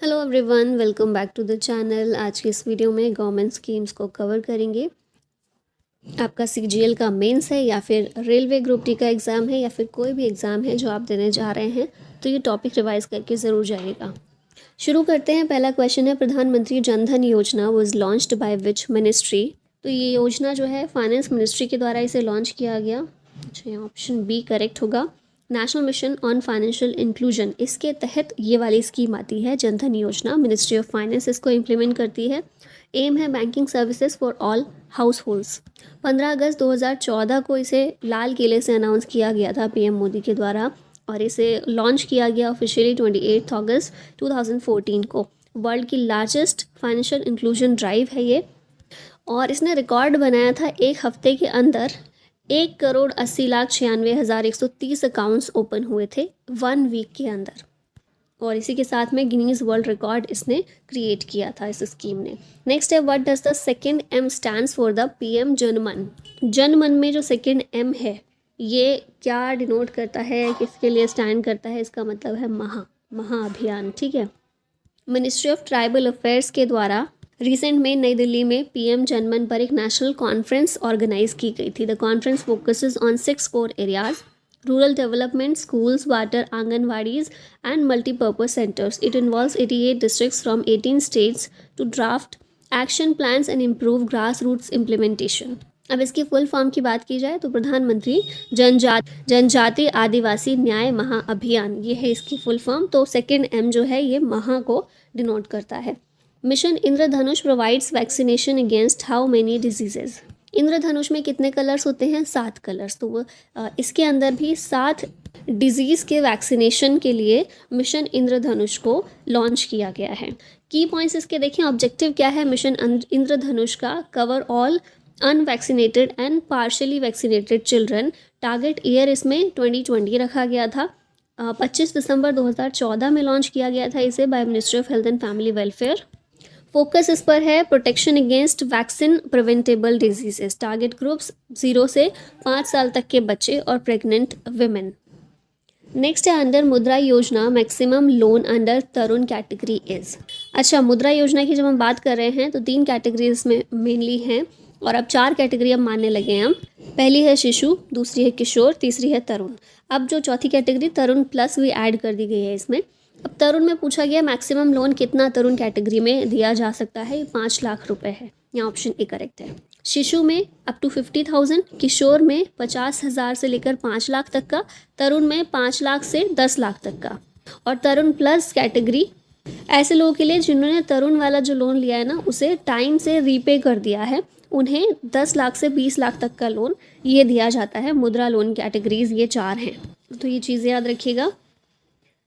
Hello everyone, welcome back to the channel. आज की इस वीडियो में गवर्नमेंट स्कीम्स को कवर करेंगे। आपका सीजीएल का मेंस है या फिर रेलवे ग्रुप डी का एग्ज़ाम है या फिर कोई भी एग्ज़ाम है जो आप देने जा रहे हैं, तो ये टॉपिक रिवाइज करके ज़रूर जाइएगा। शुरू करते हैं। पहला क्वेश्चन है, प्रधानमंत्री जन धन योजना was launched by which ministry. तो ये योजना जो है फाइनेंस मिनिस्ट्री के द्वारा इसे लॉन्च किया गया। अच्छा, ऑप्शन बी करेक्ट होगा। National mission on financial inclusion, इसके तहत ये वाली स्कीम आती है जनधन योजना। मिनिस्ट्री ऑफ फाइनेंस इसको इम्प्लीमेंट करती है। एम है banking services for all house holds. 15 अगस्त 2014 को इसे लाल किले से अनाउंस किया गया था पीएम मोदी के द्वारा, और इसे लॉन्च किया गया ऑफिशियली 28 अगस्त 2014 को। वर्ल्ड की लार्जेस्ट फाइनेंशियल इंक्लूजन ड्राइव है ये, और इसने रिकॉर्ड बनाया था एक हफ्ते के अंदर 1,80,96,130 अकाउंट्स ओपन हुए थे 1 वीक के अंदर, और इसी के साथ में गिनीज वर्ल्ड रिकॉर्ड इसने क्रिएट किया था इस स्कीम ने। नेक्स्ट है, what does the second M stands for the PM Janman. Janman में जो सेकेंड एम है ये क्या डिनोट करता है, किसके लिए स्टैंड करता है? इसका मतलब है महाअभियान। ठीक है। मिनिस्ट्री ऑफ ट्राइबल अफेयर्स के द्वारा रिसेंट में नई दिल्ली में पीएम जनमन पर एक नेशनल कॉन्फ्रेंस ऑर्गेनाइज की गई थी। The conference focuses on 6 core areas: rural development, schools, water, anganwadis and multi-purpose centers. It involves 88 districts from 18 states to draft action plans and improve grassroots implementation. अब इसकी फुल फॉर्म की बात की जाए तो प्रधानमंत्री जनजाति आदिवासी न्याय महाअभियान, ये है इसकी फुल फॉर्म। तो सेकेंड एम जो है ये महा को डिनोट करता है। Mission Indradhanush provides vaccination against how many diseases. Indradhanush में कितने कलर्स होते हैं? 7 कलर्स। तो वो इसके अंदर भी 7 डिजीज़ के वैक्सीनेशन के लिए मिशन इंद्रधनुष को लॉन्च किया गया है। की पॉइंट्स इसके देखें। ऑब्जेक्टिव क्या है मिशन इंद्रधनुष का? Cover all unvaccinated and partially vaccinated children. Target year इसमें 2020 रखा गया था। 25 दिसंबर 2014 में लॉन्च किया गया था इसे bye ministry of health and family welfare. Focus इस पर है protection against vaccine preventable diseases. Target groups 0 से 5 साल तक के बच्चे और प्रेग्नेंट विमेन। नेक्स्ट है, अंडर मुद्रा योजना maximum loan under Tarun category is. अच्छा, मुद्रा योजना की जब हम बात कर रहे हैं तो 3 कैटेगरीज में मेनली हैं, और अब 4 कैटेगरी अब मानने लगे हैं हम। पहली है शिशु, दूसरी है किशोर, तीसरी है तरुण। अब जो चौथी कैटेगरी तरुण प्लस भी ऐड कर दी गई है इसमें। अब तरुण में पूछा गया मैक्सिमम लोन कितना तरुण कैटेगरी में दिया जा सकता है? 5 लाख रुपए है। यहाँ ऑप्शन ए करेक्ट है। शिशु में अप टू 50,000, किशोर में 50,000 से लेकर 5 लाख तक का, तरुण में 5 लाख से 10 लाख तक का। और तरुण प्लस कैटेगरी ऐसे लोगों के लिए जिन्होंने तरुण वाला जो लोन लिया है ना उसे टाइम से रीपे कर दिया है, उन्हें 10 लाख से 20 लाख तक का लोन ये दिया जाता है। मुद्रा लोन कैटेगरीज ये 4 हैं, तो ये चीज़ें याद रखिएगा।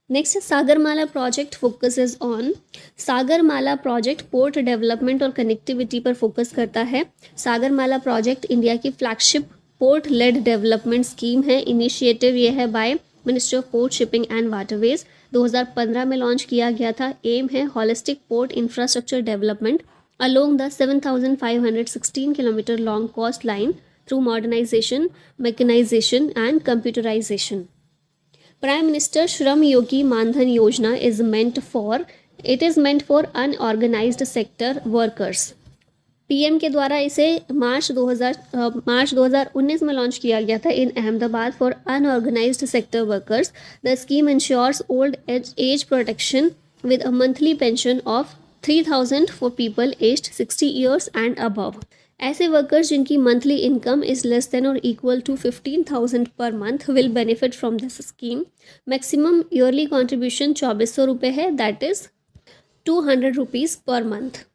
नेक्स्ट है, Sagarmala project focuses on. Sagarmala project port development और कनेक्टिविटी पर फोकस करता है। सागरमाला प्रोजेक्ट इंडिया की flagship port led development scheme है। इनिशिएटिव ये है by ministry of port shipping and waterways. 2015 में लॉन्च किया गया था। एम है holistic port infrastructure development along the 7,516 kilometre long coast line through modernisation, mechanisation and computerisation. Prime Minister Shram Yogi Mandhan Yojana is meant for unorganized sector workers. PM के द्वारा इसे मार्च 2019 में launch किया गया था in Ahmedabad for unorganised sector workers. The scheme insures old age protection with a monthly pension of 3,000 for people aged 60 years and above. ऐसे workers जिनकी monthly income is less than और equal to 15,000 per month will benefit from this scheme. Maximum yearly contribution 2400 रुपये है, that is 200 rupees per month.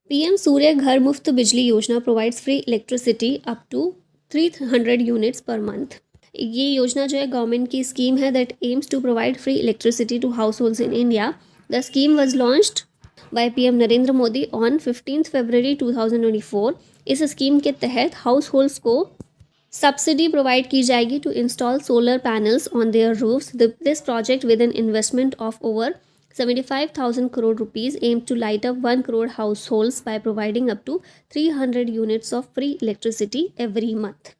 PM Surya Ghar Muft Bijli Yojana provides free electricity up to 300 units पर month. ये योजना जो है government की scheme है that aims to provide free electricity to households in India. The scheme was launched by PM Narendra Modi on 15 February 2024। इस scheme के तहत हाउस होल्ड्स को सब्सिडी प्रोवाइड की जाएगी to install solar panels on their roofs. This project with an investment of over 75,000 crore rupees aimed to light up 1 crore households by providing up to 300 units of free electricity every month.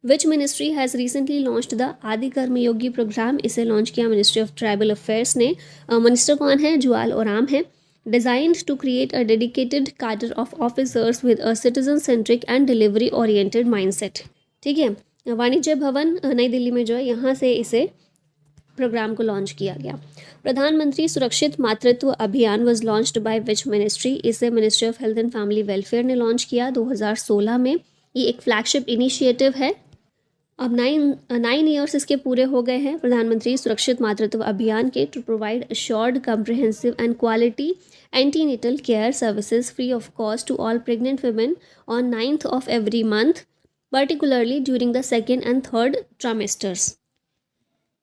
Which ministry has recently launched the Adi Karmayogi programme? इसे launch किया ministry of tribal affairs ने। Minister कौन है? जुआल ओराम है। Designed to create a dedicated cadre of officers with a citizen centric and delivery oriented mindset. ठीक है, वाणिज्य भवन नई दिल्ली में जो है, यहाँ से इसे प्रोग्राम को लॉन्च किया गया। प्रधानमंत्री Surakshit Matritva Abhiyan was launched by which ministry? इसे ministry of health and family welfare ने लॉन्च किया 2016 में। ये एक फ्लैगशिप इनिशिएटिव है। अब 9 ईयर्स इसके पूरे हो गए हैं प्रधानमंत्री सुरक्षित मातृत्व अभियान के, to provide assured comprehensive and quality antenatal care services free of cost to all pregnant women on 9th of every month, particularly during the 2nd and 3rd trimesters.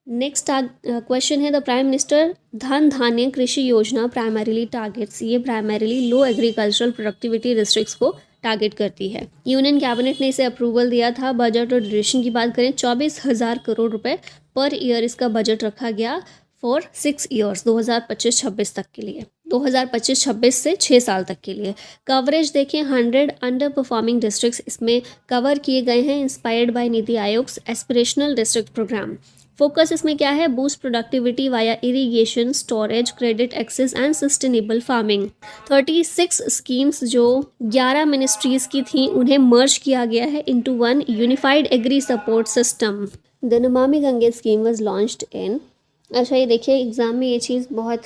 Next question है, the prime minister धन धान्य कृषि योजना primarily targets? ये primarily लो agricultural productivity districts को target करती है। Union cabinet ने इसे अप्रूवल दिया था। बजट और ड्यूरेशन की बात करें, 24,000 करोड़ रुपए पर ईयर इसका बजट रखा गया फॉर 6 ईयर्स, 2025-26 तक के लिए, 2025-26 से 6 साल तक के लिए। कवरेज देखें, 100 अंडर परफॉर्मिंग डिस्ट्रिक्ट्स इसमें कवर किए गए हैं, inspired by NITI Aayog aspirational district programme. Focus इसमें क्या है? Boost productivity via irrigation, storage, credit access and sustainable farming. 36 schemes जो 11 मिनिस्ट्रीज की थी, उन्हें मर्ज किया गया है into one unified agri support system. The Namami Gange scheme was launched in. अच्छा, ये देखिए एग्जाम में ये चीज़ बहुत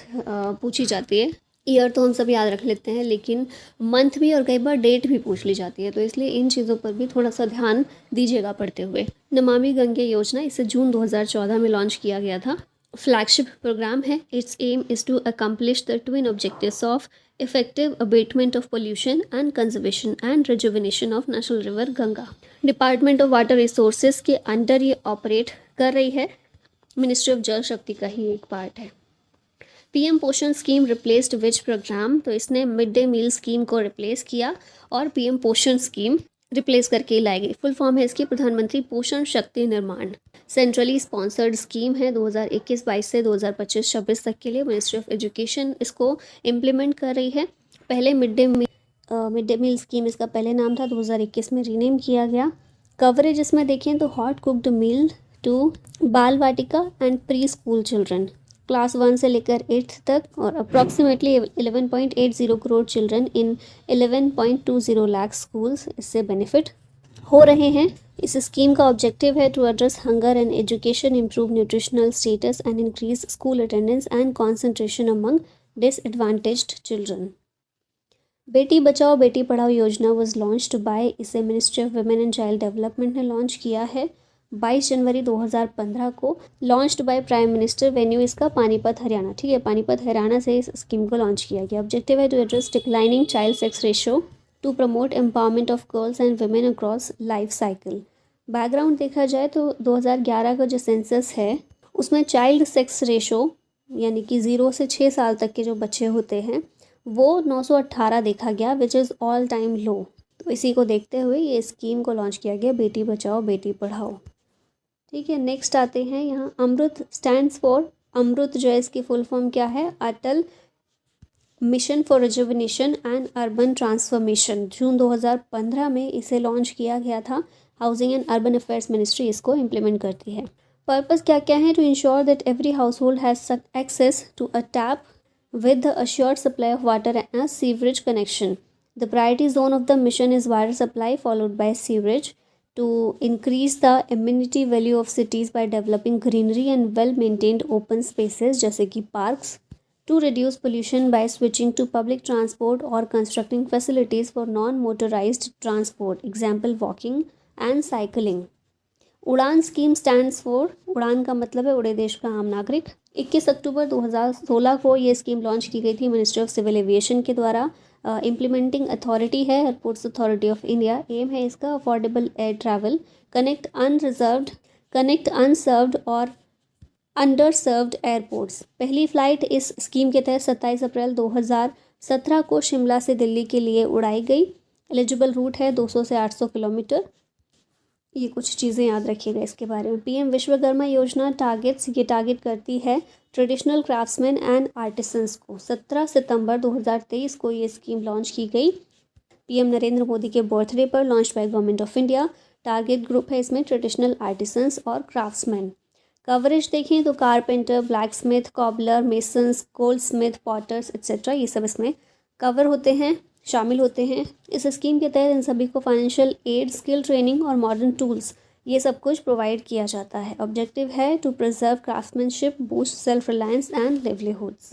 पूछी जाती है। ईयर तो हम सब याद रख लेते हैं, लेकिन मंथ भी और कई बार डेट भी पूछ ली जाती है, तो इसलिए इन चीज़ों पर भी थोड़ा सा ध्यान दीजिएगा पढ़ते हुए। नमामि गंगे योजना, इसे जून 2014 में लॉन्च किया गया था। फ्लैगशिप प्रोग्राम है। Its aim is to accomplish the twin objectives of effective abatement of pollution and conservation and rejuvenation of national river Ganga. Department of water resources के अंडर ये ऑपरेट कर रही है। मिनिस्ट्री ऑफ जल शक्ति का ही एक पार्ट है। पीएम पोषण स्कीम रिप्लेस्ड विच प्रोग्राम? तो इसने मिड डे मील स्कीम को रिप्लेस किया और पीएम पोषण स्कीम रिप्लेस करके लाई गई। फुल फॉर्म है इसकी प्रधानमंत्री पोषण शक्ति निर्माण। सेंट्रली स्पॉन्सर्ड स्कीम है 2021-22 से 2025-26 तक के लिए। मिनिस्ट्री ऑफ एजुकेशन इसको इम्प्लीमेंट कर रही है। पहले मिड डे मील स्कीम इसका पहले नाम था, 2021 में रीनेम किया गया। कवरेज इसमें देखें तो hot cooked meal to Bal Vatika and pre school children, class 1 से लेकर 8th तक, और approximately 11.80 crore children in 11.20 lakh schools इससे बेनिफिट हो रहे हैं। इस स्कीम का ऑब्जेक्टिव है to address hunger and education, improve nutritional status and increase school attendance and concentration among disadvantaged children. Beti Bachao Beti Padhao Yojana was launched by, इसे ministry of women and child development ने launch किया है 22 जनवरी 2015 को। Launched by prime minister, venue इसका पानीपत हरियाणा। ठीक है, पानीपत हरियाणा से इस स्कीम को लॉन्च किया गया। ऑब्जेक्टिव है to address declining child sex ratio, to promote empowerment of girls and women across life cycle. Background देखा जाए तो 2011 का जो सेंसस है उसमें चाइल्ड सेक्स रेशो यानी कि 0 से 6 साल तक के जो बच्चे होते हैं वो 918 देखा गया, विच इज़ ऑल टाइम लो। तो इसी को देखते हुए ये स्कीम को लॉन्च किया गया, बेटी बचाओ बेटी पढ़ाओ। ठीक है, नेक्स्ट आते हैं यहाँ अमृत स्टैंड्स फॉर, अमृत जो है इसकी फुल फॉर्म क्या है? Atal mission for rejuvenation and urban transformation. June 2015 में इसे लॉन्च किया गया था। Housing and urban affairs ministry इसको इम्प्लीमेंट करती है। पर्पस क्या क्या है? To ensure that every household has access to a tap with the assured supply of water and a sewerage connection. The priority zone of the mission is water supply followed by sewerage. To increase the amenity value of cities by developing greenery and well maintained open spaces जैसे कि parks. To reduce pollution by switching to public transport or constructing facilities for non-motorized transport, example walking and cycling. उड़ान scheme stands for, उड़ान का मतलब है उड़े देश का आम नागरिक। 21 अक्टूबर 2016 को ये स्कीम लॉन्च की गई थी मिनिस्ट्री ऑफ सिविल एविएशन के द्वारा। इम्प्लीमेंटिंग अथॉरिटी है Airports Authority of India. Aim है इसका affordable air travel, connect unserved और अंडर सर्व्ड एयरपोर्ट्स। पहली फ़्लाइट इस स्कीम के तहत 27 अप्रैल 2017 को शिमला से दिल्ली के लिए उड़ाई गई। एलिजिबल रूट है 200 से 800 किलोमीटर। ये कुछ चीज़ें याद रखिएगा इसके बारे में। पीएम विश्वकर्मा योजना टारगेट करती है ट्रेडिशनल क्राफ्ट्समैन एंड आर्टिसंस को। 17 सितंबर 2023 को ये स्कीम लॉन्च की गई पीएम नरेंद्र मोदी के बर्थडे पर, launch by government of India. Target group है इसमें ट्रेडिशनल आर्टिसंस और क्राफ्ट्समैन। कवरेज देखें तो carpenter, blacksmith, cobbler, masons, goldsmith, potters etcetera ये सब इसमें कवर होते हैं, शामिल होते हैं। इस स्कीम के तहत इन सभी को फाइनेंशियल एड, स्किल ट्रेनिंग और मॉडर्न टूल्स ये सब कुछ प्रोवाइड किया जाता है। ऑब्जेक्टिव है to preserve craftsmanship, boost self reliance and livelihoods.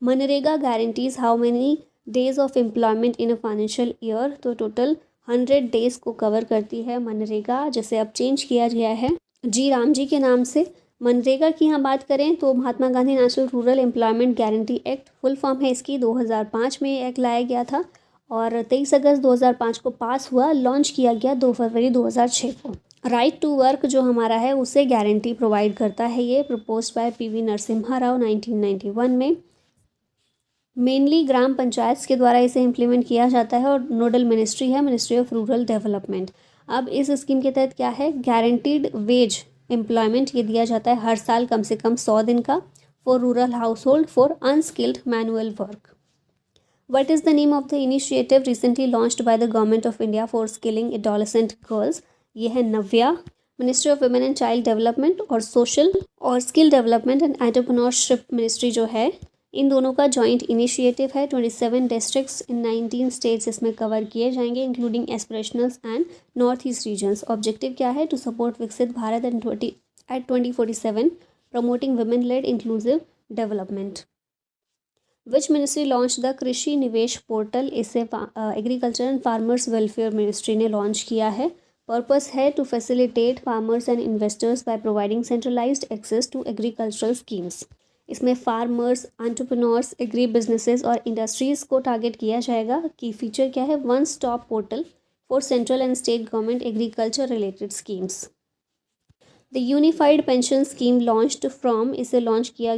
मनरेगा guarantees how many days of employment in a financial year, तो टोटल 100 डेज को कवर करती है मनरेगा, जिसे अब चेंज किया गया है जी राम जी के नाम से। मनरेगा की हम बात करें तो Mahatma Gandhi national rural employment guarantee act full form है इसकी। 2005 में एक्ट लाया गया था और 23 अगस्त 2005 को पास हुआ, लॉन्च किया गया 2 फरवरी 2006 को। राइट टू वर्क जो हमारा है उसे गारंटी प्रोवाइड करता है ये, proposed by PV Narasimha Rao 1991 में। मेनली ग्राम पंचायत के द्वारा इसे इम्प्लीमेंट किया जाता है और नोडल मिनिस्ट्री है मिनिस्ट्री ऑफ रूरल डेवलपमेंट। अब इस स्कीम के तहत क्या है, गारंटीड वेज एम्प्लॉयमेंट ये दिया जाता है हर साल कम से कम 100 दिन का for rural household for unskilled manual work. What is the name of the initiative recently launched by the government of India for skilling adolescent girls, ये है Navya. Ministry of women and child development और social और skill development and entrepreneurship ministry जो है, इन दोनों का joint initiative है। 27 डिस्ट्रिक्ट्स इन 19 स्टेट्स इसमें कवर किए जाएंगे including aspirationals and north east regions. Objective क्या है, to support Viksit Bharat at 2047 promoting women led inclusive development. Which ministry launch the Krishi Nivesh portal, इसे agriculture and farmers welfare ministry ने launch किया है। पर्पस है to facilitate farmers and investors by providing centralised access to agricultural schemes. इसमें farmers, entrepreneurs, agri businesses और industries को target किया जाएगा। की फीचर क्या है, one stop portal for central and state government agriculture related schemes. The unified pension scheme launched from, इसे launch किया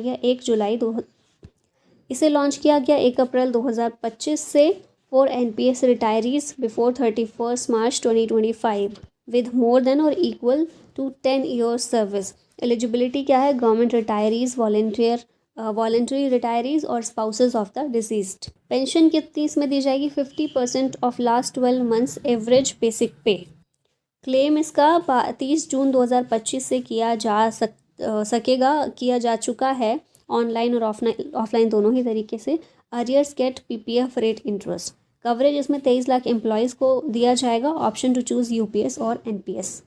गया 1 अप्रैल 2025 से for NPS retirees before 31 March 2025 with more than और equal to 10 years service. Eligibility क्या है, government retirees, voluntary retirees और spouses of the deceased. Pension कितनी इसमें दी जाएगी, 50% of last 12 months average basic pay. Claim इसका 30 जून 2025 से किया जा चुका है, ऑनलाइन और ऑफलाइन दोनों ही तरीके से। Arrears get PPF rate interest. Coverage इसमें 23 लाख एम्प्लॉयज़ को दिया जाएगा, ऑप्शन टू चूज़ UPS और NPS।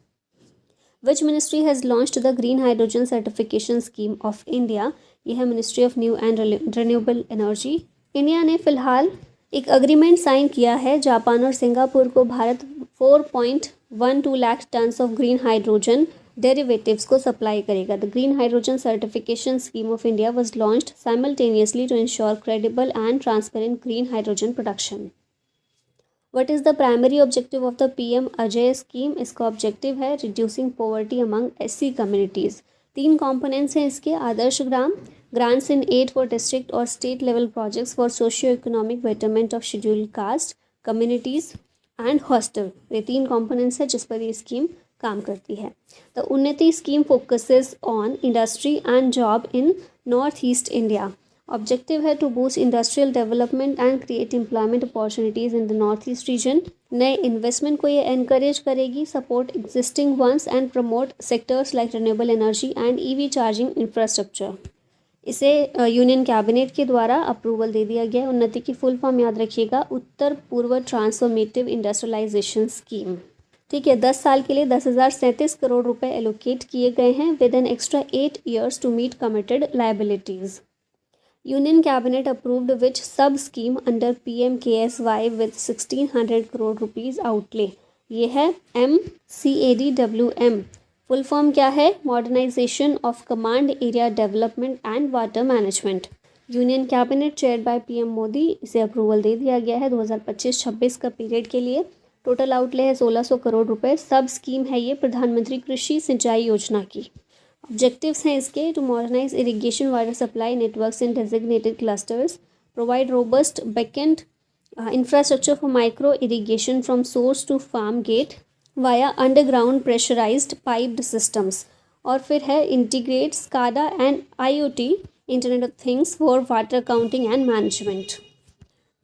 Which ministry has launched the green hydrogen certification scheme of India, यह है ministry of new and renewable energy. India ने फिलहाल एक अग्रीमेंट साइन किया है जापान और सिंगापुर को Bharat 4.12 lakh tons of green hydrogen derivatives को सप्लाई करेगा। The green hydrogen certification scheme of India was launched simultaneously to ensure credible and transparent green hydrogen production. What is the primary objective of the PM Ajay scheme, इसका objective है reducing poverty among SC communities. 3 components हैं इसके, Adarsh Gram, grants in aid for district और state level projects for socio economic betterment of scheduled caste communities and hostel. ये 3 components हैं जिस पर ये स्कीम काम करती है। The UNNATI scheme focuses on industry and job in north east India. Objective है to boost industrial development and create employment opportunities in the north east region. नए इन्वेस्टमेंट को ये एनकरेज करेगी, support existing ones and promote sectors like renewable energy and EV charging infrastructure. इसे union cabinet के द्वारा approval दे दिया गया है। उन्नति की फुल फॉर्म याद रखिएगा, उत्तर पूर्व ट्रांसफॉर्मेटिव इंडस्ट्रियलाइजेशन स्कीम। ठीक है, 10 साल के लिए 10,037 करोड़ रुपए एलोकेट किए गए हैं with an extra 8 years to meet committed liabilities. Union cabinet approved which sub scheme under PMKSY with 1,600 crore rupees outlay. ये है MCADWM। फुल फॉर्म क्या है, modernisation of command area development and water management. Union cabinet chaired by PM Modi, इसे approval दे दिया गया है 2025-26 का period के लिए। टोटल आउटले है 1,600 करोड़ रुपए। सब स्कीम है ये प्रधानमंत्री कृषि सिंचाई योजना की। ऑब्जेक्टिव्स हैं इसके, to modernise irrigation water supply networks in designated clusters, provide robust backend infrastructure for micro irrigation from source to farm gate via underground pressurised piped systems. और फिर है integrate SCADA and IoT internet of things for water counting and management.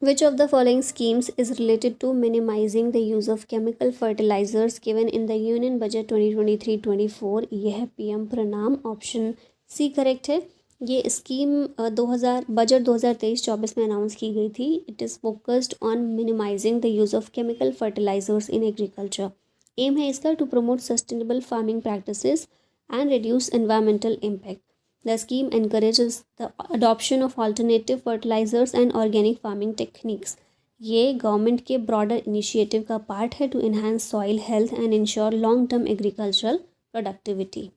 Which of the following schemes is related to minimizing the use of chemical fertilizers given in the Union Budget 2023-24? ये है PM प्रणाम, option C correct है। ये scheme 2000 budget 2023-24 में announce की गई थी। It is focused on minimising the use of chemical fertilisers in agriculture. Aim है इसका to promote sustainable farming practices and reduce environmental impact. The scheme encourages the adoption of alternative fertilizers and organic farming techniques. ये government के broader initiative का part है to enhance soil health and ensure long term agricultural productivity.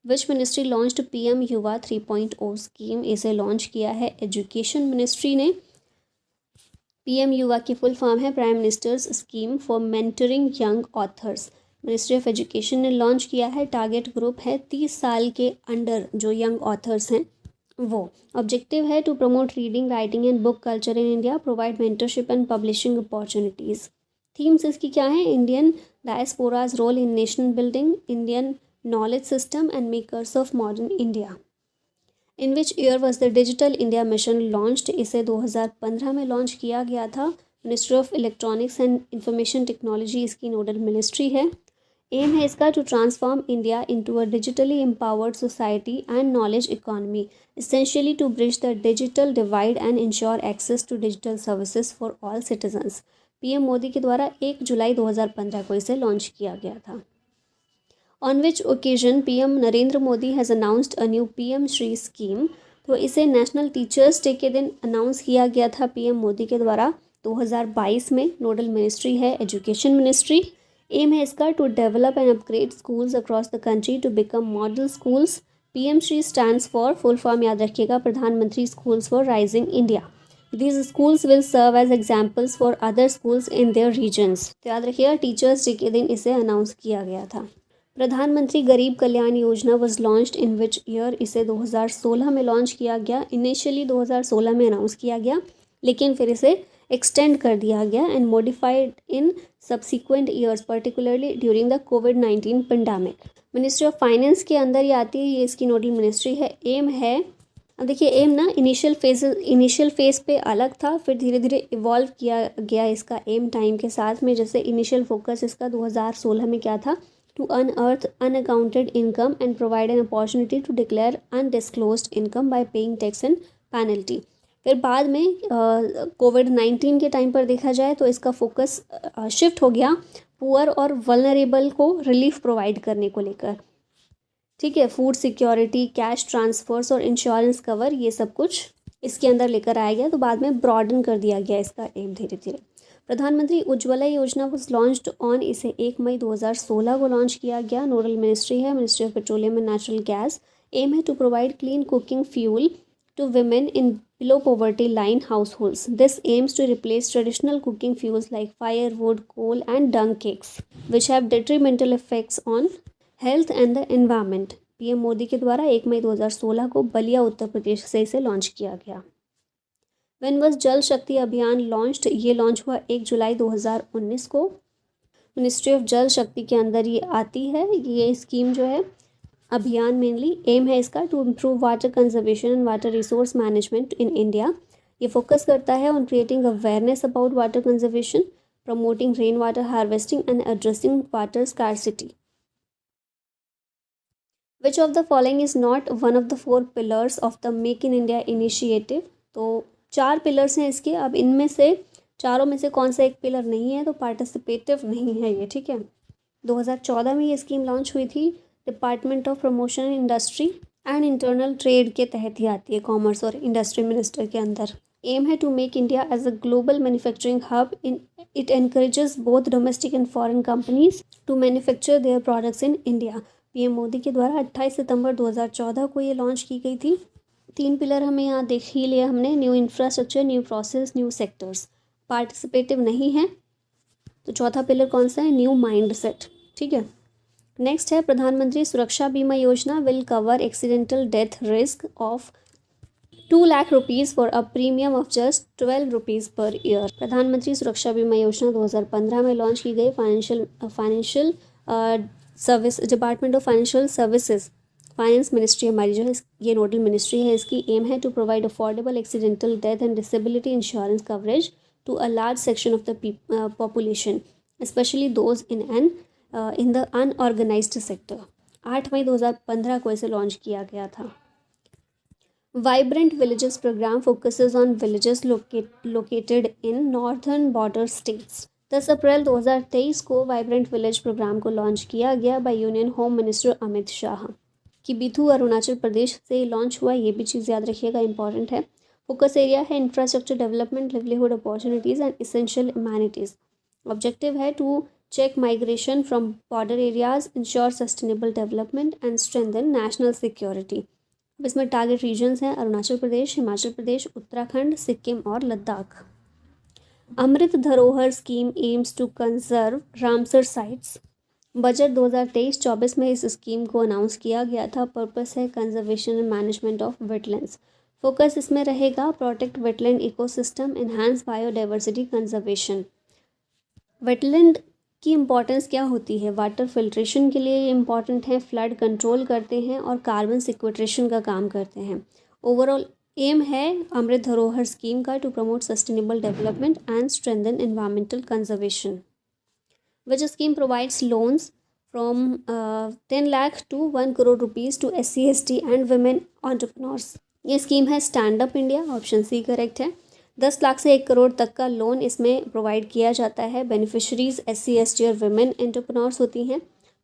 Which ministry launched PM Yuva 3.0 scheme? इसे launch किया है education ministry ने। PM युवा की फुल फॉर्म है prime ministers scheme for mentoring young authors. Ministry of education ने launch किया है। टारगेट ग्रुप है 30 साल के अंडर जो यंग ऑथर्स हैं वो। ऑब्जेक्टिव है to promote reading writing and book culture in India, provide mentorship and publishing opportunities. Themes इसकी क्या है? Indian diaspora's role in national building, Indian knowledge system and makers of modern India. In which year was the digital India mission launched? इसे 2015 में launch किया गया था। Ministry of electronics and information technology इसकी nodal ministry है। Aim है इसका to transform India into a digitally empowered society and knowledge economy, essentially to bridge the digital divide and ensure access to digital services for all citizens. PM Modi के द्वारा 1 जुलाई 2015 को इसे launch किया गया था। On which occasion PM Narendra Modi has announced a new PM Shri scheme? तो इसे national teachers day के दिन अनाउंस किया गया था पीएम मोदी के द्वारा 2022 में। नोडल मिनिस्ट्री है एजुकेशन मिनिस्ट्री। एम है इसका to develop and upgrade schools across the country to become model schools. PM Shri stands for, full form याद रखिएगा, Pradhanmantri schools for rising India. These schools will serve as examples for other schools in their regions. तो याद रखिएगा teachers day के दिन इसे announce किया गया था। प्रधानमंत्री गरीब Kalyan Yojana was launched in which year? इसे 2016 में लॉन्च किया गया। इनिशियली 2016 में अनाउंस किया गया, लेकिन फिर इसे एक्सटेंड कर दिया गया and modified in subsequent years, particularly during the कोविड-19 पेंडेमिक। मिनिस्ट्री ऑफ फाइनेंस के अंदर ये आती है, ये इसकी नोडल मिनिस्ट्री है। एम है, अब देखिए एम ना इनिशियल फेज पे अलग था, फिर धीरे धीरे इवॉल्व किया गया इसका एम टाइम के साथ में। जैसे इनिशियल फोकस इसका 2016 में क्या था? To unearth unaccounted income and provide an opportunity to declare undisclosed income by paying tax and penalty. फिर बाद में कोविड-19 के टाइम पर देखा जाए तो इसका फोकस शिफ्ट हो गया पुअर और वल्नरेबल को रिलीफ प्रोवाइड करने को लेकर। ठीक है, फूड सिक्योरिटी, कैश ट्रांसफर्स और इंश्योरेंस कवर, ये सब कुछ इसके अंदर लेकर आया गया। तो बाद में ब्रॉडन कर दिया गया इसका एम धीरे धीरे। प्रधानमंत्री उज्ज्वला योजना वॉज लॉन्च्ड ऑन, इसे 1 मई 2016 को लॉन्च किया गया। नोडल मिनिस्ट्री है ministry of petroleum and natural gas. Aim है to provide clean cooking fuel to women in below poverty line households. This aims to replace traditional cooking fuels like firewood, coal and dung cakes, which have detrimental effects on health and the environment. PM Modi के द्वारा 1 मई 2016 को बलिया उत्तर प्रदेश से इसे launch किया गया। When was जल शक्ति अभियान लॉन्च्ड? ये लॉन्च हुआ 1 जुलाई 2019 को। मिनिस्ट्री ऑफ जल शक्ति के अंदर ये आती है। ये स्कीम जो है अभियान मेनली एम है इसका to improve water conservation and water resource management in India. ये फोकस करता है on creating awareness about water conservation, promoting rain water harvesting and addressing water scarcity. Which of the following is not one of the 4 pillars of the make in India initiative? तो 4 pillars हैं इसके, अब इनमें से चारों में से कौन सा एक पिलर नहीं है? तो पार्टिसिपेटिव नहीं है ये। ठीक है, 2014 में ये स्कीम लॉन्च हुई थी। Department of promotion industry and internal trade के तहत ही आती है, कॉमर्स और इंडस्ट्री मिनिस्टर के अंदर। एम है to make India as a global manufacturing hub. In it encourages both domestic and foreign companies to manufacture their products in India. PM Modi के द्वारा 28 सितंबर 2014 को ये लॉन्च की गई थी। 3 पिलर हमें यहाँ देख ही लिया हमने, new infrastructure, new process, new sectors. Participative नहीं है। तो चौथा पिलर कौन सा है? New mind set. ठीक है, नेक्स्ट है प्रधानमंत्री सुरक्षा बीमा योजना will cover accidental death risk of 2 lakh rupees for a premium of just 12 rupees per year. प्रधानमंत्री सुरक्षा बीमा योजना 2015 में लॉन्च की गई। Financial service department of financial services finance ministry हमारी जो है ये नोडल मिनिस्ट्री है, इसकी एम है to provide affordable accidental death and disability insurance coverage to a large section of the population, specially those in the unorganised sector. 8 मई 2015 को इसे लॉन्च किया गया था। Vibrant villages programme focuses on villages located in northern border states. 10 अप्रैल 2023 को vibrant village programme को launch किया गया by union home minister Amit Shah. कि बिथू अरुणाचल प्रदेश से लॉन्च हुआ, ये भी चीज़ याद रखिएगा, इंपॉर्टेंट है। फोकस एरिया है infrastructure development, livelihood opportunities and essential humanities. Objective है to check migration from border areas, ensure sustainable development and strengthen national security. अब इसमें टारगेट रीजन्स हैं अरुणाचल प्रदेश, हिमाचल प्रदेश, उत्तराखंड, सिक्किम और Ladakh. Amrit Dharohar scheme aims to conserve Ramsar sites. Budget 2023-24 में इस scheme को announce किया गया था। पर्पस है conservation and management of wetlands. Focus इसमें रहेगा protect wetland ecosystem, enhance biodiversity conservation. Wetland की इम्पॉर्टेंस क्या होती है? वाटर फिल्ट्रेशन के लिए ये इम्पॉर्टेंट है, फ्लड कंट्रोल करते हैं और कार्बन सिक्वेस्ट्रेशन का काम करते हैं। ओवरऑल एम है अमृत धरोहर स्कीम का to promote sustainable development and strengthen environmental conservation, which scheme provides loans from 10 lakh to 1 crore rupees to SC, ST and women entrepreneurs। ये स्कीम है stand up India, option C correct है। 10 लाख से 1 करोड़ तक का loan इसमें provide किया जाता है। बेनिफिशरीज SC, ST और women entrepreneurs होती हैं।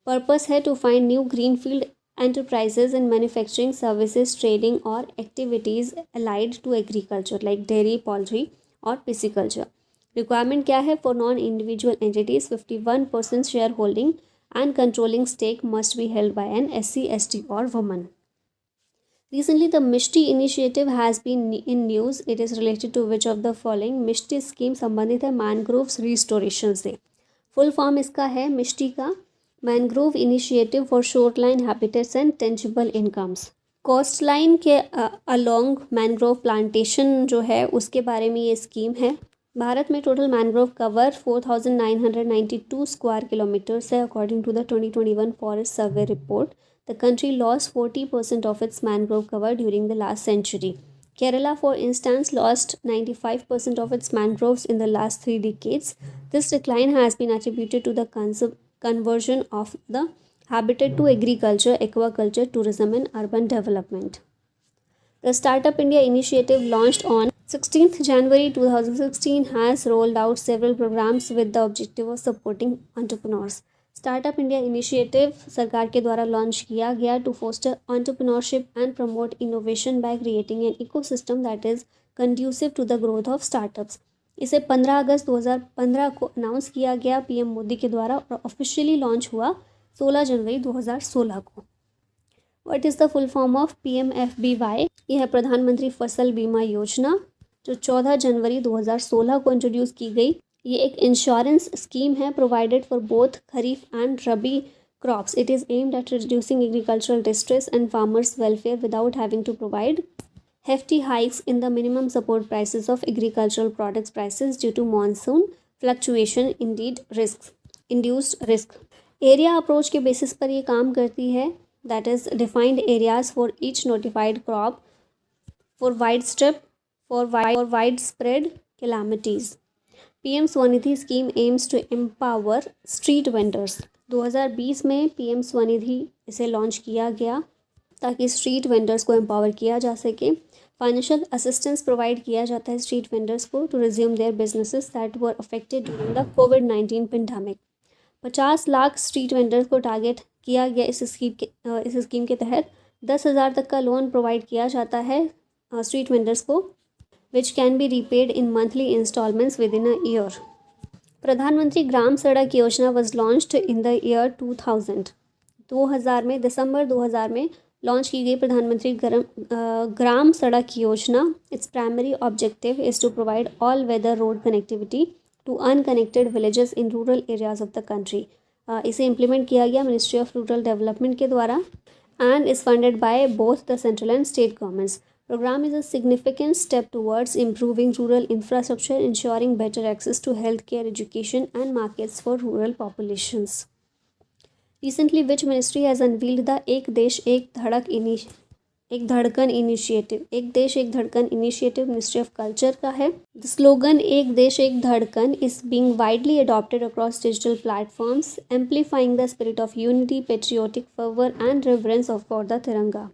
पर्पस है to find new greenfield enterprises in manufacturing services, trading और activities allied to agriculture like dairy, poultry और पिसिकल्चर। रिक्वायरमेंट क्या है? For non individual entities 51% shareholding and controlling stake must be held by an SC, ST और woman. Recently, the MISHTI initiative has been in news. It is related to which of the following? Mishti scheme संबंधित है mangroves restoration से। Full form इसका है मिष्टी का mangrove initiative for shoreline habitats and tangible incomes. Coast line के along mangrove plantation जो है उसके बारे में ये स्कीम है। भारत में total mangrove cover 4,992 square kilometres है according to the 2021 forest survey report. The country lost 40% of its mangrove cover during the last century. Kerala for instance lost 95% of its mangroves in the last 3 decades. This decline has been attributed to the conversion of the habitat to agriculture, aquaculture, tourism and urban development. The Startup India initiative launched on 16th January 2016 has rolled out several programs with the objective of supporting entrepreneurs. Startup India initiative सरकार के द्वारा launch किया गया to foster entrepreneurship and promote innovation by creating an ecosystem that is conducive to the growth of startups. इसे 15 अगस्त 2015 को announce किया गया PM Modi के द्वारा और ऑफिशियली लॉन्च हुआ 16 जनवरी 2016 को। What is the full form of PMFBY? यह है प्रधानमंत्री फसल बीमा योजना जो 14 जनवरी 2016 को इंट्रोड्यूस की गई। ये एक इंश्योरेंस स्कीम है provided for both kharif and rabi crops. It is aimed at reducing agricultural distress and farmers welfare without having to provide hefty hikes in the minimum support prices of agricultural products prices due to monsoon fluctuation induced risk। Area approach के basis पर ये काम करती है, that is defined areas for each notified crop for wide spread calamities. PM Svanidhi scheme aims to empower street vendors. 2020 में PM Svanidhi इसे launch किया गया ताकि स्ट्रीट वेंडर्स को एम्पावर किया जा सके। फाइनेंशियल असिस्टेंस प्रोवाइड किया जाता है स्ट्रीट वेंडर्स को to resume their businesses that were affected during the कोविड-19 पेंडेमिक। 50 लाख स्ट्रीट वेंडर्स को टारगेट किया गया इस स्कीम के तहत। 10,000 तक का लोन प्रोवाइड किया जाता है स्ट्रीट वेंडर्स को which can be repaid in monthly instalments within a year. Pradhanmantri Gram Sadak Yojana was launched in the year 2000 में दिसंबर 2000 में लॉन्च की गई प्रधानमंत्री Gram Sadak Yojana. Its primary objective is to provide all weather road connectivity to unconnected villages in rural areas of the country. इसे implement किया गया ministry of rural development के द्वारा and is funded by both the central and state governments. Programme is a significant step towards improving rural infrastructure, ensuring better access to health care, education and markets for rural populations. Recently which ministry has unveiled the एक धड़कन initiative? एक देश एक धड़कन initiative ministry of culture का है। The slogan एक Desh Ek Dhadkan is being widely adopted across digital platforms amplifying the spirit of unity, patriotic fervour and reverence of for the Tiranga.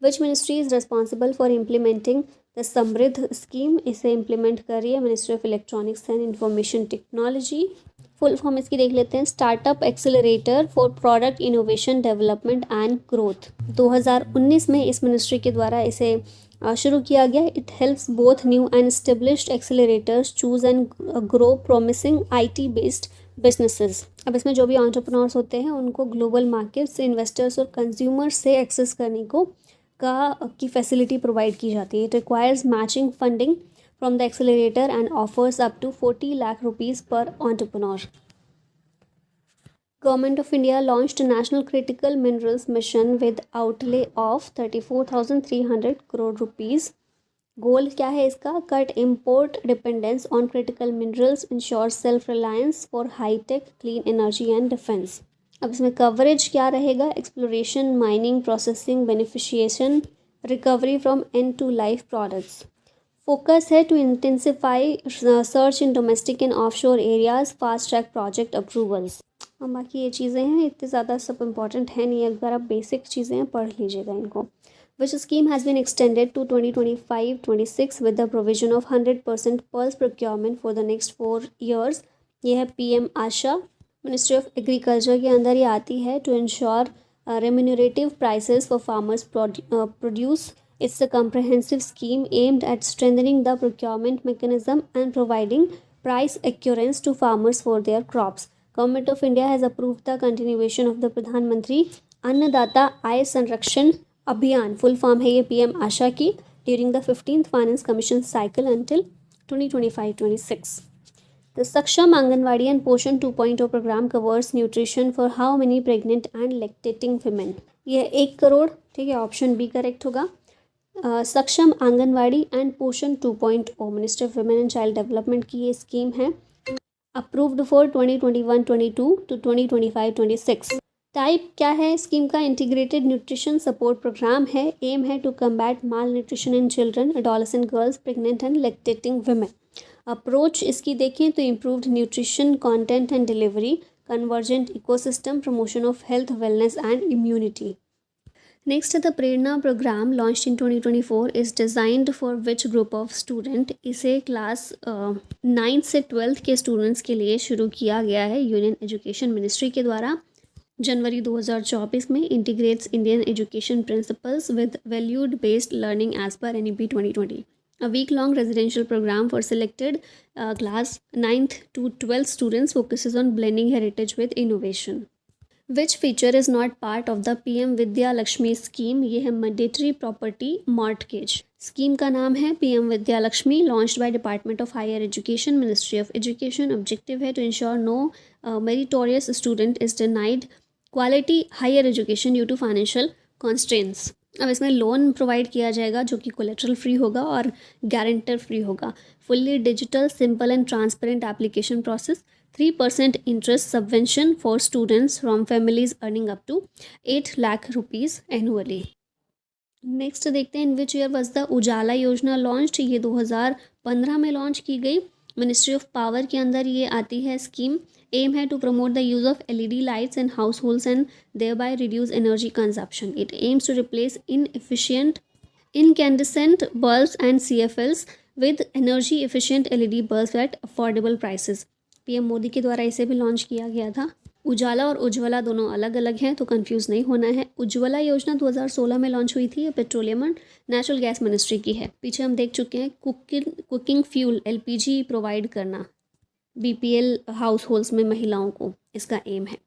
Which ministry is responsible for implementing the SAMRIDH scheme? इसे implement कर रही है ministry of electronics and information technology. Full form इसकी देख लेते हैं, startup accelerator for product innovation development and growth. 2019 में इस मिनिस्ट्री के द्वारा इसे शुरू किया गया। It helps both new and established accelerators choose and grow promising IT based businesses. अब इसमें जो भी एंटरप्रेन्योर्स होते हैं उनको ग्लोबल मार्केट से इन्वेस्टर्स और कंज्यूमर्स से एक्सेस करने की फैसिलिटी प्रोवाइड की जाती है। It requires matching funding from the accelerator and offers up to 40 lakh rupees per entrepreneur. Government of India launched National Critical Minerals Mission with outlay of 34,300 crore rupees. Goal क्या है इसका? Cut import dependence on critical minerals, ensure self reliance for high tech clean energy and defence. अब इसमें coverage क्या रहेगा? Exploration, mining, processing, beneficiation, recovery from end to life products. Focus है to intensify search in domestic and offshore areas, fast track project approvals. और बाकी ये चीज़ें हैं, इतनी ज़्यादा सब इंपॉर्टेंट है नहीं, अगर आप बेसिक चीज़ें हैं पढ़ लीजिएगा इनको। Which scheme has been extended to 2025-26 with the provision of 100% pulse procurement for the next 4 years। ये है PM Aasha. Ministry of agriculture के अंदर ये आती है to ensure remunerative prices for farmers produce. It's a comprehensive scheme aimed at strengthening the procurement mechanism and providing price accuracy to farmers for their crops. Government of India has approved the continuation of the Pradhan Mantri Annadata Aay Sanrakshan Abhiyan, full form है ये PM आशा की, during the 15th Finance Commission cycle until 2025-26. The Saksham Anganwadi and Poshan 2.0 program covers nutrition for how many pregnant and lactating women? ये 1 करोड़, ठीक है, option B correct होगा। सक्षम anganwadi and पोषण 2.0 ministry of women and child development की ये scheme है, approved for 2021-22 to 2025-26। Type क्या है स्कीम का? इंटीग्रेटेड न्यूट्रिशन सपोर्ट प्रोग्राम है। एम है to combat malnutrition in children, adolescent girls, pregnant and lactating women. Approach इसकी देखें तो improved nutrition content and delivery, convergent ecosystem, promotion of health, wellness and immunity. Next, the Prerna program launched in 2024 is designed for which group of student? इसे class 9th से 12th के students के लिए शुरू किया गया है यूनियन एजुकेशन मिनिस्ट्री के द्वारा। जनवरी 2024 में integrates Indian education principles with valued based learning as per NEP 2020। A week-long residential program for selected class 9th to 12th students focuses on blending heritage with innovation. Which feature is not part of the PM Vidya Lakshmi scheme? ये है mandatory property mortgage। Scheme का नाम है PM Vidya Lakshmi, launched by Department of Higher Education, Ministry of Education। objective है to ensure no meritorious student is denied quality higher education due to financial constraints। अब इसमें loan provide किया जाएगा जो कि कोलेट्रल फ्री होगा और guarantor free होगा। Fully digital, simple and transparent application process, 3% interest subvention for students from families earning up to 8 lakh rupees annually। Next देखते हैं, इन विच ईयर वॉज द उजाला योजना लॉन्च्ड? ये 2015 में लॉन्च की गई। मिनिस्ट्री ऑफ पावर के अंदर ये आती है स्कीम। एम है to promote the use of LED lights in household and thereby reduce energy consumption. It aims to replace inefficient incandescent bulbs and CFLs with energy efficient LED bulbs at affordable prices। PM Modi के द्वारा इसे भी launch किया गया था। उजाला और उज्ज्वला दोनों अलग अलग हैं तो कंफ्यूज नहीं होना है। उज्ज्वला योजना 2016 में लॉन्च हुई थी। ये petroleum and natural gas ministry की है। पीछे हम देख चुके हैं कुकिंग फ्यूल LPG प्रोवाइड करना BPL हाउस होल्ड्स में महिलाओं को, इसका एम है।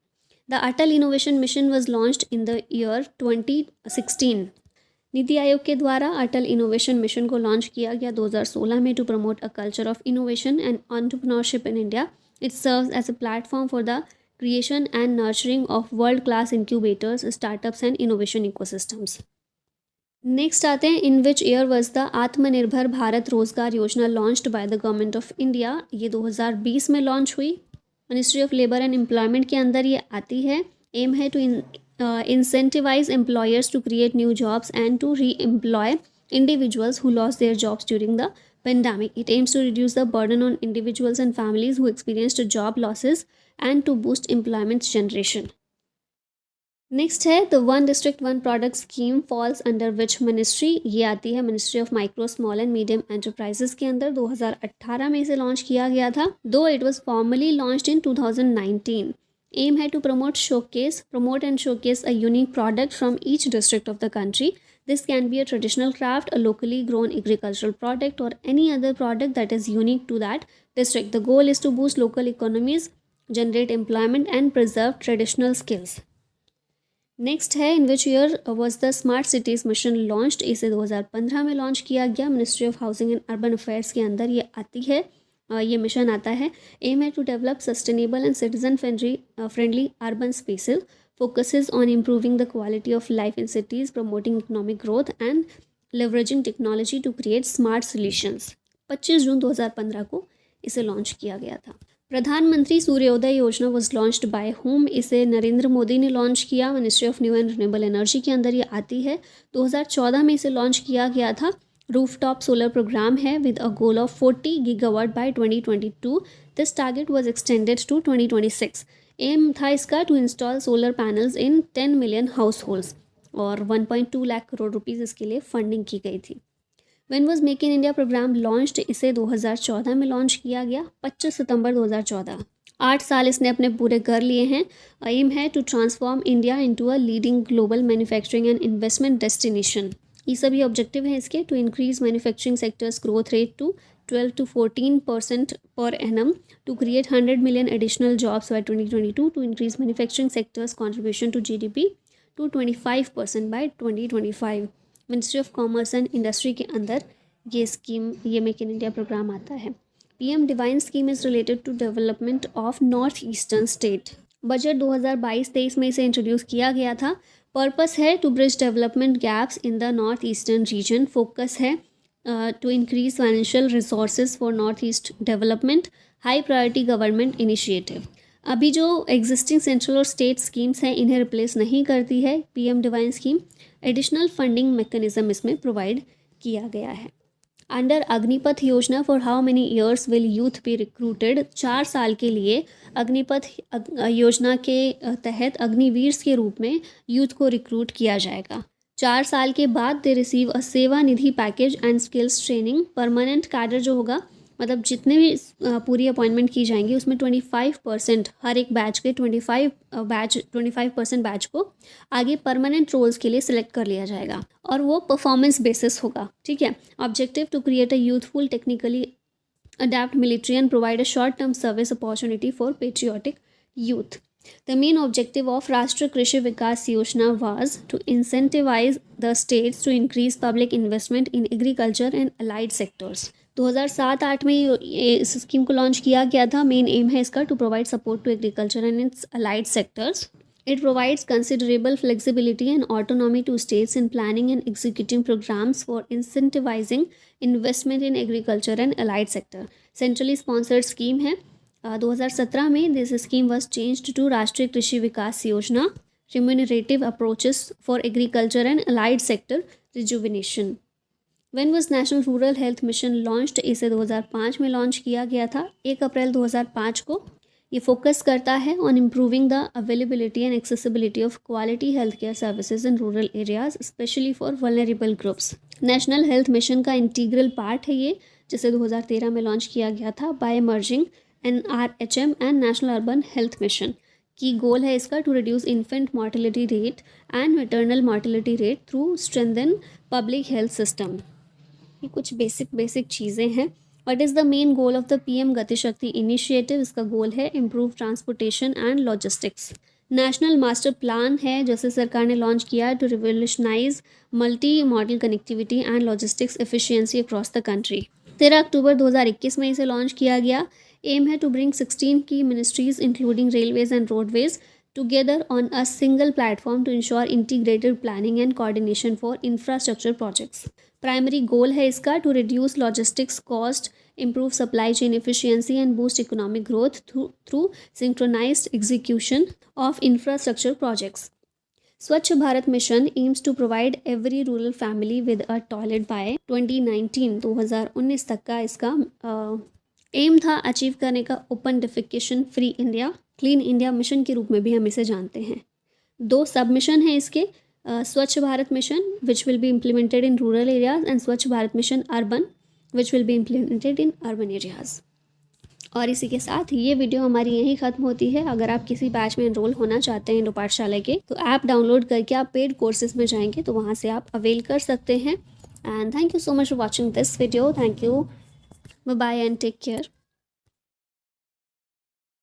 The Atal innovation mission was launched in the year 2016। NITI Aayog के द्वारा अटल इनोवेशन मिशन को लॉन्च किया गया 2016 में to promote a culture of innovation and entrepreneurship in India. It serves as a platform for the creation and nurturing of world-class incubators, startups and innovation ecosystems। Next आते हैं, इन which year was the आत्मनिर्भर भारत रोजगार योजना launched by the government of India? ये 2020 में launch हुई। Ministry of labour and employment के अंदर ये आती है। एम है to incentivize employers to create new jobs and to re-employ individuals who lost their jobs during the pandemic. It aims to reduce the burden on individuals and families who experienced job losses and to boost employment generation. Next है the one district one product scheme falls under which ministry. ये आती है ministry of micro small and medium enterprises के अंदर. 2018 में इसे launch किया गया था, though it was formally launched in 2019. Aim है to promote and showcase a unique product from each district of the country. This can be a traditional craft, a locally grown agricultural product, or any other product that is unique to that district. The goal is to boost local economies, generate employment, and preserve traditional skills. Next है in which year was the smart cities mission launched. इसे 2015 में launch किया गया. Ministry of housing and urban affairs के अंदर ये आती है, ये मिशन आता है. एम है to develop sustainable and citizen friendly urban spaces. Focuses on improving the quality of life in cities, promoting economic growth and leveraging technology to create smart solutions. 25 जून 2015 को इसे लॉन्च किया गया था. प्रधानमंत्री सूर्योदय योजना वॉज लॉन्च्ड बाय होम. इसे नरेंद्र मोदी ने लॉन्च किया. Ministry of new and renewable energy के अंदर ये आती है. 2014 में इसे लॉन्च किया गया था. रूफटॉप सोलर प्रोग्राम है with a goal of 40 gigawatt by 2022. This target was extended to 2026. Aim था इसका to install solar panels in 10 million household और 1.2 लाख करोड़ रुपीज़ इसके लिए फंडिंग की गई थी. When was make in India programme launched. इसे 2014 में लॉन्च किया गया, 25 सितंबर 2014. 8 साल इसने अपने पूरे कर लिए हैं. एम है to transform India into a leading global manufacturing and investment destination. ये सभी ऑब्जेक्टिव हैं इसके. To increase manufacturing sectors growth rate to 12 to 14% per annum, to create 100 million additional jobs by 2022, to increase manufacturing sector's contribution to GDP to 25% by 2025. Ministry of commerce and industry के अंदर ये scheme, ये make in India program आता है. PM DevINE scheme is related to development of north eastern state. Budget 2022-23 में इसे introduce किया गया था. पर्पस है to bridge development gaps in the north eastern region. Focus है to increase financial resources for north east development. High priority government initiative. अभी जो existing central और स्टेट स्कीम्स हैं इन्हें रिप्लेस नहीं करती है PM DevINE scheme. Additional funding mechanism इसमें प्रोवाइड किया गया है. Under Agnipath Yojana for how many years will youth be recruited. 4 साल के लिए अग्निपथ योजना के तहत अग्निवीर्स के रूप में यूथ को रिक्रूट किया जाएगा. 4 साल के बाद दे receive a Seva Nidhi package and skills training. Permanent cadre जो होगा, मतलब जितने भी पूरी अपॉइंटमेंट की जाएंगी उसमें 25% हर एक बैच के 25% बैच को आगे परमानेंट रोल्स के लिए सिलेक्ट कर लिया जाएगा और वो परफॉर्मेंस बेसिस होगा. ठीक है. Objective to create a youthful technically adept military and provide a short term service opportunity for patriotic youth. The main objective of Rashtriya Krishi Vikas Yojana was to incentivize the states to increase public investment in agriculture and allied sectors. 2007-8 में इस scheme को launch किया गया था. Main aim है इसका to provide support to agriculture and its allied sectors. It provides considerable flexibility and autonomy to states in planning and executing programs for incentivizing investment in agriculture and allied sector. Centrally sponsored scheme है. 2017 में this scheme was changed to Rashtriya Krishi Vikas Yojana. Remunerative approaches for agriculture and allied sector rejuvenation. When was national rural health mission launched. इसे 2005 में launch किया गया था, 1 अप्रैल 2005 को. ये focus करता है on improving the availability and accessibility of quality health care services in rural areas specially for vulnerable groups. National health mission का इंटीग्रल पार्ट है ये, जिसे 2013 में लॉन्च किया गया था by merging NRHM and national urban health mission. Key goal है इसका to reduce infant mortality rate and maternal mortality rate through strengthen public health system. ये कुछ बेसिक चीज़ें हैं. What is the main goal of the PM Gati Shakti initiative. इसका goal है improve transportation and logistics. National master plan है जैसे सरकार ने लॉन्च किया to revolutionise multimodal connectivity and logistics efficiency across the country. 13 अक्टूबर 2021 में इसे लॉन्च किया गया. एम है टू ब्रिंग 16 की ministries including railways and roadways together on a single platform to ensure integrated planning and coordination for infrastructure projects. Primary goal है इसका to reduce logistics cost, improve supply chain efficiency and boost economic growth through synchronised execution of infrastructure projects. Swachh Bharat mission aims to provide every rural family with a toilet by 2019 तक का इसका aim था achieve करने का open defecation free India, clean India mission के रूप में भी हम इसे जानते हैं। 2 सब मिशन है इसके, Swachh Bharat mission which will be implemented in rural areas and Swachh Bharat mission urban which will be implemented in urban areas. और इसी के साथ ये वीडियो हमारी यहीं ख़त्म होती है। अगर आप किसी बैच में एनरोल होना चाहते हैं इंडो पाठशाला के, तो ऐप डाउनलोड करके आप पेड कोर्सेज में जाएंगे तो वहाँ से आप अवेल कर सकते हैं। And thank you so much for watching this video. Thank you, bye bye and take care.